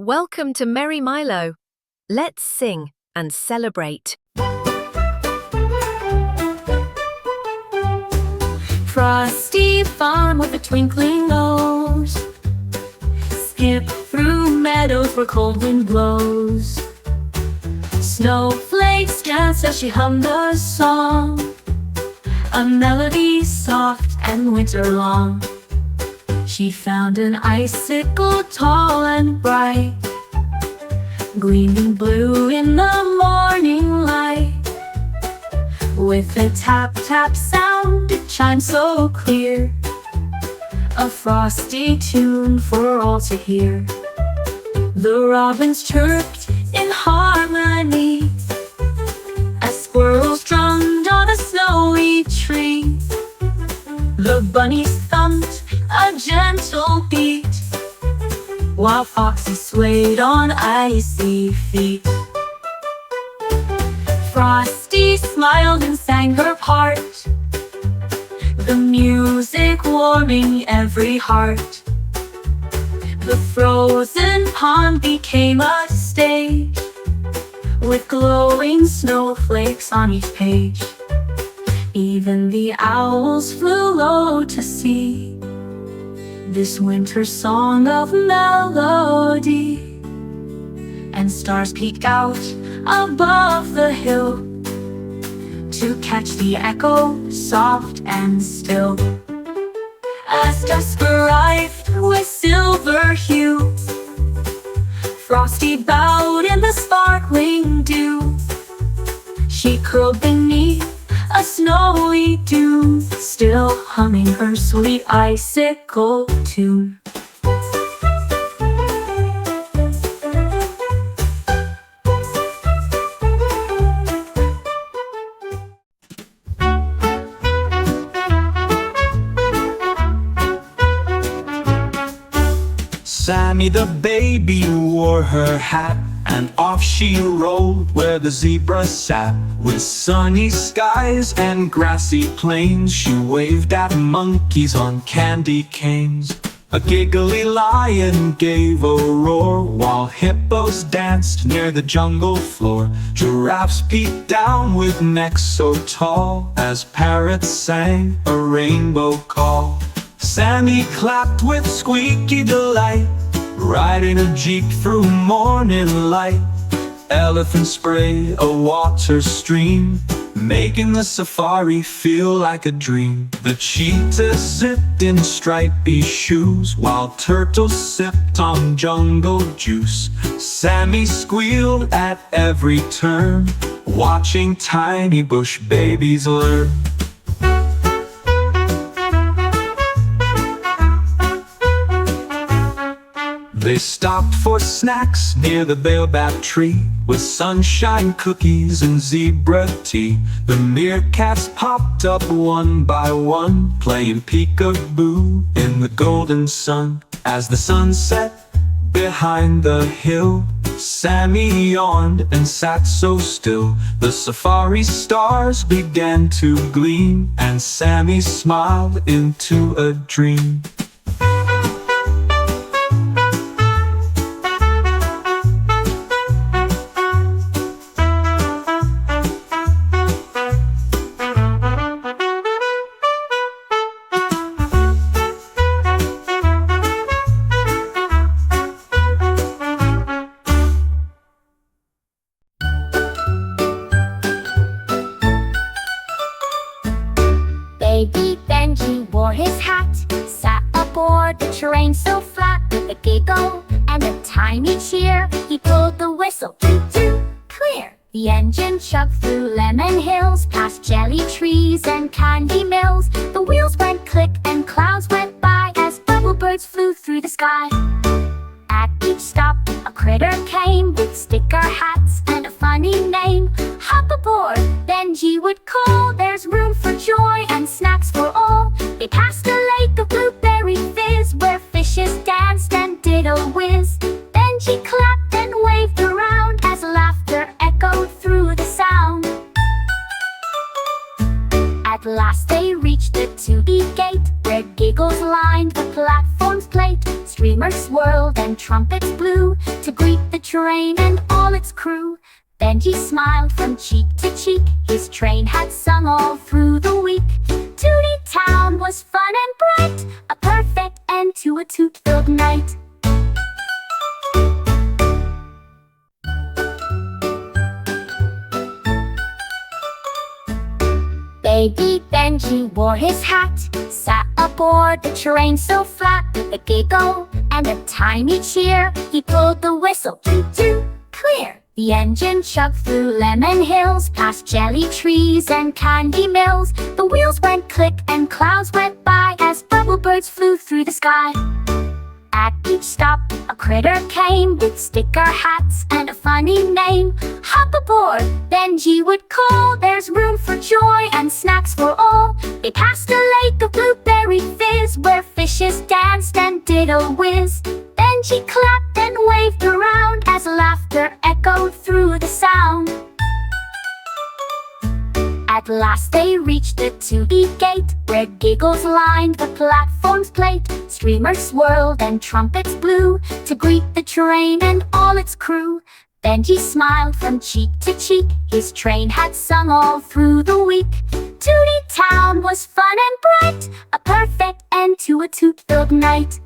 Welcome to MerryMilo. Let's sing and celebrate. Frosty Fawn with a twinkling nose, skip through meadows where cold wind blows. Snowflakes dance as she hummed a song, a melody soft and winter long. She found an icicle tall and bright, gleaming blue in the morning light. With a tap-tap sound, it chimed so clear, a frosty tune for all to hear. The robins chirped in harmony as squirrels drummed on a snowy tree. The bunnies thumped a gentle beat, while foxes swayed on icy feet. Frosty smiled and sang her part, the music warming every heart. The frozen pond became a stage, with glowing snowflakes on each page. Even the owls flew low to see this winter song of melody, and stars peeked out above the hill to catch the echo soft and still. As dusk arrived with silver hue, Frosty bowed in the sparkling dew. She curled beneath a snowy dune, still humming her sweet icicle tune. Sammy the baby wore her hat, and off she rolled where the zebra sat. With sunny skies and grassy plains, she waved at monkeys on candy canes. A giggly lion gave a roar, while hippos danced near the jungle floor. Giraffes peeked down with necks so tall, as parrots sang a rainbow call. Sammy clapped with squeaky delight, riding a jeep through morning light. Elephants spray a water stream, making the safari feel like a dream. The cheetahs zipped in stripy shoes, while turtles sipped on jungle juice. Sammy squealed at every turn, watching tiny bush babies learn. They stopped for snacks near the baobab tree, with sunshine cookies and zebra tea. The meerkats popped up one by one, playing peekaboo in the golden sun. As the sun set behind the hill, Sammy yawned and sat so still. The safari stars began to gleam, and Sammy smiled into a dream. Baby Benji wore his hat, sat aboard the train so flat. With a giggle and a tiny cheer, he pulled the whistle, toot-toot, clear. The engine chugged through lemon hills, past jelly trees and candy mills. The wheels went click and clouds went by, as bubble birds flew through the sky. At each stop, a critter came with sticker hats and a funny name. Hop aboard, Benji would call. There's room for joy and snacks for all. They passed a lake of blueberry fizz, where fishes danced and did a whiz. Benji clapped and waved around, as laughter echoed through the sound. At last they reached the 2B gate, where giggles lined the platform's plate. Streamers swirled and trumpets blew to train and all its crew. Benji smiled from cheek to cheek. His train had sung all through the week. Tooty Town was fun and bright, a perfect end to a toot-filled night. Baby Benji wore his hat, sat aboard the train so flat. With a giggle and a tiny cheer, he pulled the whistle, toot-toot, clear. The engine chugged through lemon hills, past jelly trees and candy mills. The wheels went click and clouds went by as bubble birds flew through the sky. At each stop, a critter came with sticker hats and a funny name. Hop aboard, Benji would call. There's room for joy and snacks for all. They passed a lake of blueberry fizz, where fishes danced and did a whiz. Benji clapped and waved around as laughter echoed through the sound. At last they reached the Tooty Gate, where giggles lined the platform's plate. Streamers swirled and trumpets blew to greet the train and all its crew. Benji smiled from cheek to cheek. His train had sung all through the week. Tooty Town was fun and bright, a perfect end to a toot-filled night.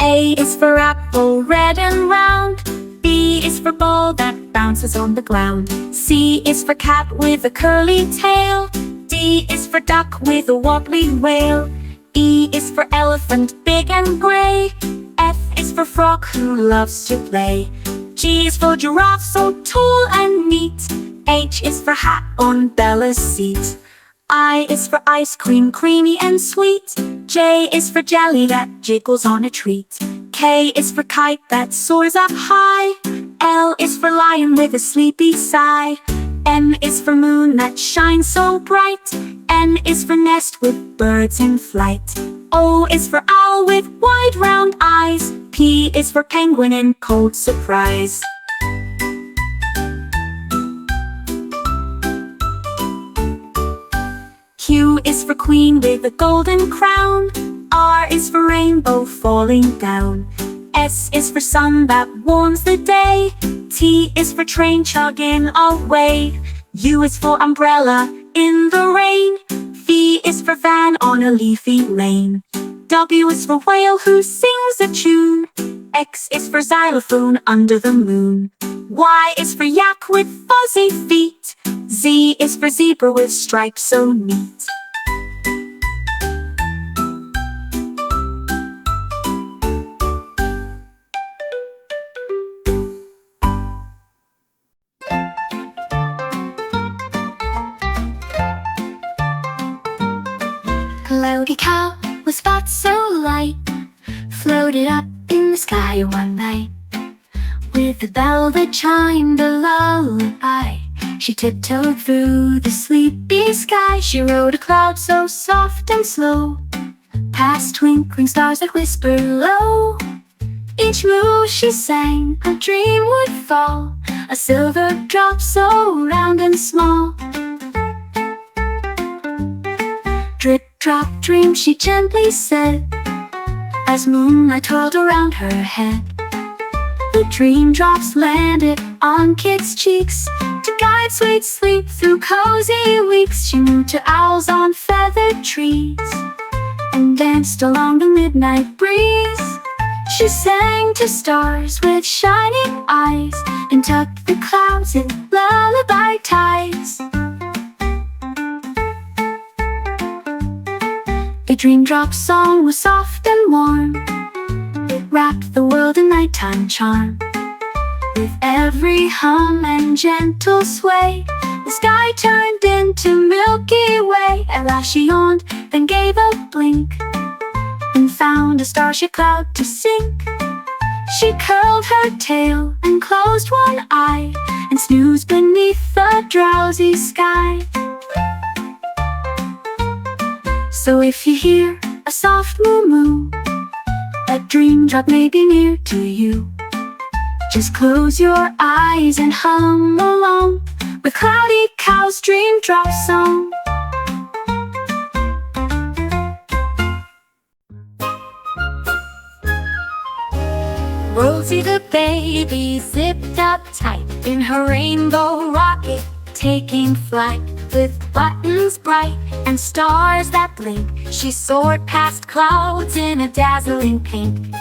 A is for apple, red and round. B is for ball that bounces on the ground. C is for cat with a curly tail. D is for duck with a wobbly wail. E is for elephant, big and gray. F is for frog who loves to play. G is for giraffe, so tall and neat. H is for hat on Bella's seat. I is for ice cream, creamy and sweet. J is for jelly that jiggles on a treat. K is for kite that soars up high. L is for lion with a sleepy sigh. M is for moon that shines so bright. N is for nest with birds in flight. O is for owl with wide round eyes. P is for penguin in cold surprise. Q is for queen with a golden crown. R is for rainbow falling down. S is for sun that warms the day. T is for train chugging away. U is for umbrella in the rain. V is for van on a leafy lane. W is for whale who sings a tune. X is for xylophone under the moon. Y is for yak with fuzzy feet. Z is for zebra with stripes so neat. Cloudy cow with spots so light floated up in the sky one night. With the bell that chimed a lullaby, she tiptoed through the sleepy sky. She rode a cloud so soft and slow, past twinkling stars that whispered low. Each move she sang, a dream would fall, a silver drop so round and small. Drip, drop, dream, she gently said, as moonlight twirled around her head. The dream drops landed on kids' cheeks to guide sweet sleep through cozy weeks. She moved to owls on feathered trees and danced along the midnight breeze. She sang to stars with shining eyes and tucked the clouds in lullaby ties. The dream drop song was soft and warm. It wrapped the world in nighttime charm. With every hum and gentle sway, the sky turned into Milky Way. At last she yawned, then gave a blink, and found a starship cloud to sink. She curled her tail and closed one eye, and snoozed beneath the drowsy sky. So if you hear a soft moo-moo, that dream drop may be near to you. Just close your eyes and hum along with Cloudy Cow's dream drop song. Rosie the baby zipped up tight in her rainbow rocket, taking flight. With buttons bright and stars that blink, she soared past clouds in a dazzling pink.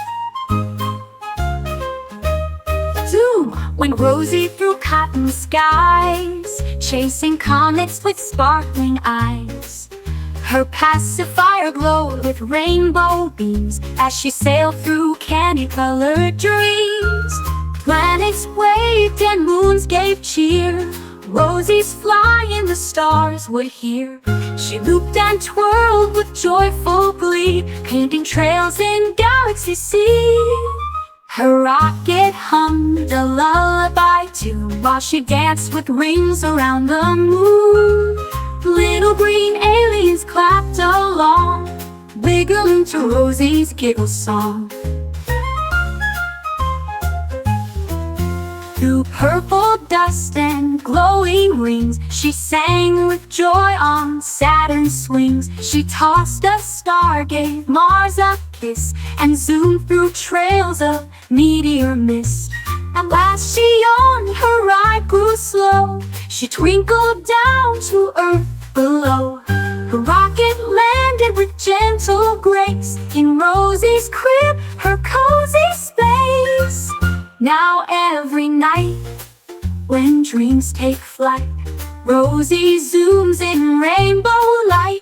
Zoom went Rosie through cotton skies, chasing comets with sparkling eyes. Her pacifier glowed with rainbow beams as she sailed through candy-colored dreams. Planets waved and moons gave cheer. Rosie's flying, the stars would hear. She looped and twirled with joyful glee, painting trails in galaxy sea. Her rocket hummed a lullaby tune while she danced with rings around the moon. Little green aliens clapped along, wiggling to Rosie's giggle song. Through purple dust and glowing rings, she sang with joy on Saturn's swings. She tossed a star, gave Mars a kiss, and zoomed through trails of meteor mist. At last she yawned, her ride grew slow. She twinkled down to earth below. Her rocket landed with gentle grace in Rosie's crib, her cozy space. Now every night, when dreams take flight, Rosie zooms in rainbow light.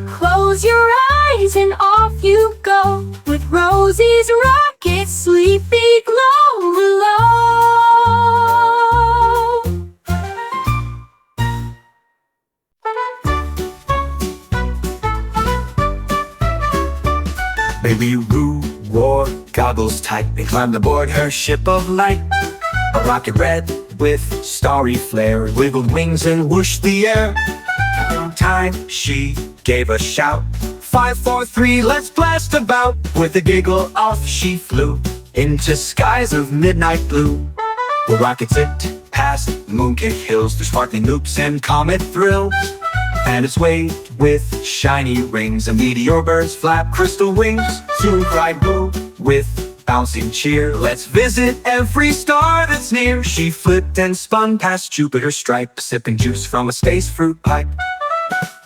Close your eyes and off you go, with Rosie's rocket sleepy glow below. Baby Roo wore goggles tight. They climbed aboard her ship of light. A rocket red with starry flare wiggled wings and whooshed the air. In time she gave a shout. 5, 4, 3, let's blast about. With a giggle off she flew into skies of midnight blue. The rocket zipped past mooncake hills through sparkling loops and comet thrills. And it's waved with shiny rings, and meteor birds flap crystal wings. Soon cried Boo with bouncing cheer, let's visit every star that's near. She flipped and spun past Jupiter's stripe, sipping juice from a space fruit pipe.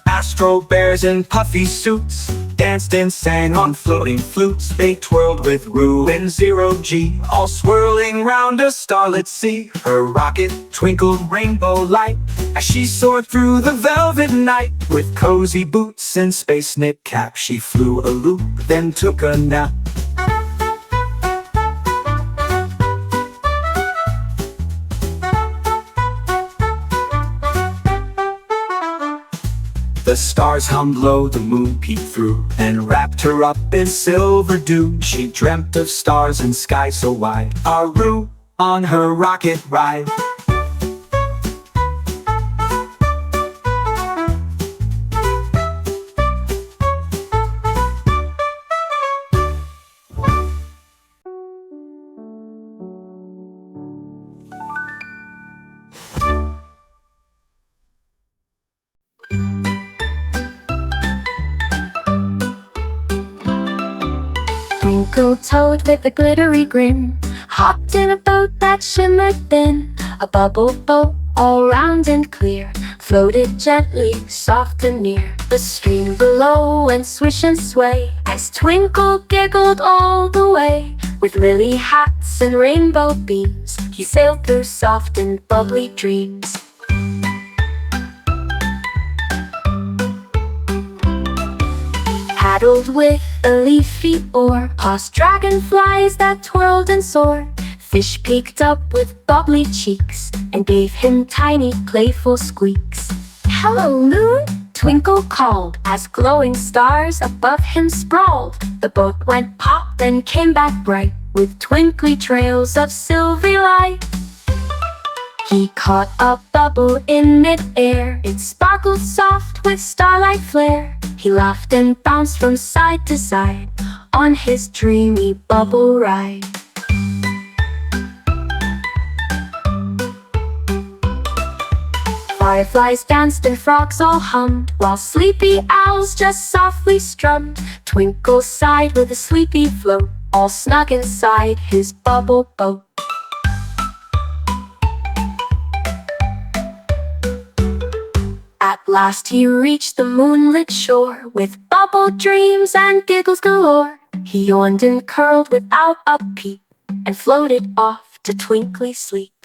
Astro bears in puffy suits danced and sang on floating flutes. They twirled with Roo and Zero G, all swirling round a starlit sea. Her rocket twinkled rainbow light as she soared through the velvet night. With cozy boots and space knit cap, she flew a loop, then took a nap. The stars hummed low, the moon peeked through and wrapped her up in silver dew. She dreamt of stars and sky so wide, our Roo on her rocket ride. Twinkle toad with a glittery grin hopped in a boat that shimmered thin. A bubble boat, all round and clear, floated gently, soft and near. The stream below went swish and sway as Twinkle giggled all the way. With lily hats and rainbow beams, he sailed through soft and bubbly dreams. Paddled with a leafy oar past dragonflies that twirled and soared. Fish peeked up with bubbly cheeks and gave him tiny playful squeaks. "Hello, moon," Twinkle called as glowing stars above him sprawled. The boat went pop and came back bright with twinkly trails of silvery light. He caught a bubble in mid-air, it sparkled soft with starlight flare. He laughed and bounced from side to side on his dreamy bubble ride. Fireflies danced and frogs all hummed, while sleepy owls just softly strummed. Twinkle sighed with a sleepy float all snug inside his bubble boat. At last he reached the moonlit shore, with bubble dreams and giggles galore. He yawned and curled without a peep, and floated off to twinkly sleep.